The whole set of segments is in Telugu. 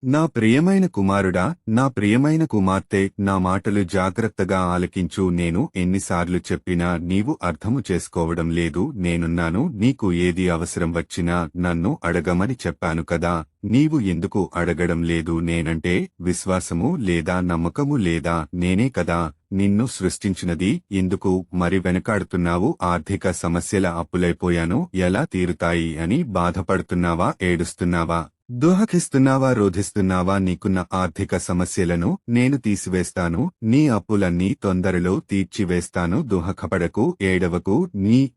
నా ప్రియమైన కుమారుడా, నా ప్రియమైన కుమార్తె, నా మాటలు జాగ్రత్తగా ఆలకించు. నేను ఎన్నిసార్లు చెప్పినా నీవు అర్థము చేసుకోవడం లేదు. నేనున్నాను, నీకు ఏది అవసరం వచ్చినా నన్ను అడగమని చెప్పాను కదా. నీవు ఎందుకు అడగడం లేదు? నేనంటే విశ్వాసము లేదా నమ్మకము లేదా? నేనే కదా నిన్ను సృష్టించినది. ఎందుకు మరి వెనకాడుతున్నావు? ఆర్థిక సమస్యల అప్పులైపోయాను, ఎలా తీరుతాయి అని బాధపడుతున్నావా? ఏడుస్తున్నావా? దుఃఖిస్తున్నావా? రోధిస్తున్నావా? నీకున్న ఆర్థిక సమస్యలను నేను తీసివేస్తాను. నీ అప్పులన్నీ తొందరలో తీర్చివేస్తాను. దుఃఖపడకు, ఏడవకు. నీ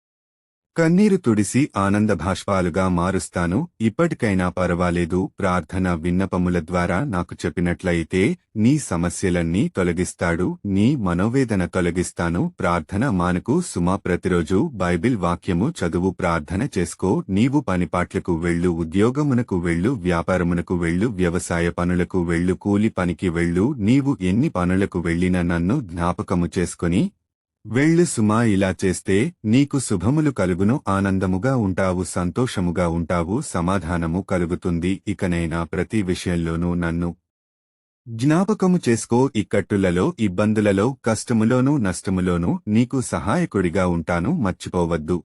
కన్నీరు తుడిసి ఆనందభాష్పాలుగా మారుస్తాను. ఇప్పటికైనా పర్వాలేదు. ప్రార్థన విన్నపముల ద్వారా నాకు చెప్పినట్లయితే నీ సమస్యలన్నీ తొలగిస్తాడు. నీ మనోవేదన తొలగిస్తాను. ప్రార్థన మానుకు సుమా. ప్రతిరోజు బైబిల్ వాక్యము చదువు, ప్రార్థన చేసుకో. నీవు పనిపాట్లకు వెళ్ళు, ఉద్యోగమునకు వెళ్ళు, వ్యాపారమునకు వెళ్ళు, వ్యవసాయ పనులకు వెళ్ళు, కూలి పనికి వెళ్ళు. నీవు ఎన్ని పనులకు వెళ్ళినా నన్ను జ్ఞాపకము చేసుకొని వెళ్ళు సుమా. ఇలా చేస్తే నీకు శుభములు కలుగును, ఆనందముగా ఉంటావు, సంతోషముగా ఉంటావు, సమాధానము కలుగుతుంది. ఇకనైనా ప్రతి విషయంలోనూ నన్ను జ్ఞాపకము చేసుకో. ఇక్కట్టులలో, ఇబ్బందులలో, కష్టములోనూ నష్టములోనూ నీకు సహాయకుడిగా ఉంటాను, మర్చిపోవద్దు.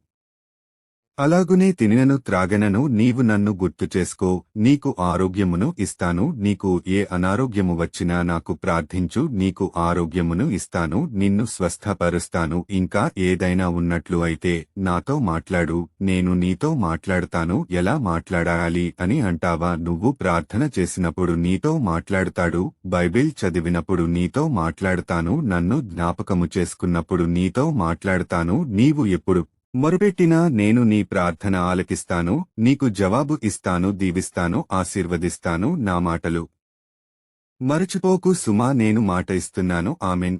అలాగునే తినను త్రాగనను నీవు నన్ను గుర్తు చేసుకో. నీకు ఆరోగ్యమును ఇస్తాను. నీకు ఏ అనారోగ్యము వచ్చినా నాకు ప్రార్థించు, నీకు ఆరోగ్యమును ఇస్తాను, నిన్ను స్వస్థపరుస్తాను. ఇంకా ఏదైనా ఉన్నట్లు అయితే నాతో మాట్లాడు, నేను నీతో మాట్లాడతాను. ఎలా మాట్లాడాలి అని అంటావా? నువ్వు ప్రార్థన చేసినప్పుడు నీతో మాట్లాడుతాడు, బైబిల్ చదివినప్పుడు నీతో మాట్లాడతాను, నన్ను జ్ఞాపకము చేసుకున్నప్పుడు నీతో మాట్లాడతాను. నీవు ఎప్పుడు మొరపెట్టినా నేను నీ ప్రార్థన ఆలకిస్తాను, నీకు జవాబు ఇస్తాను, దీవిస్తాను, ఆశీర్వదిస్తాను. నా మాటలు మరచిపోకు సుమా. నేను మాట ఇస్తున్నాను. ఆమెన్.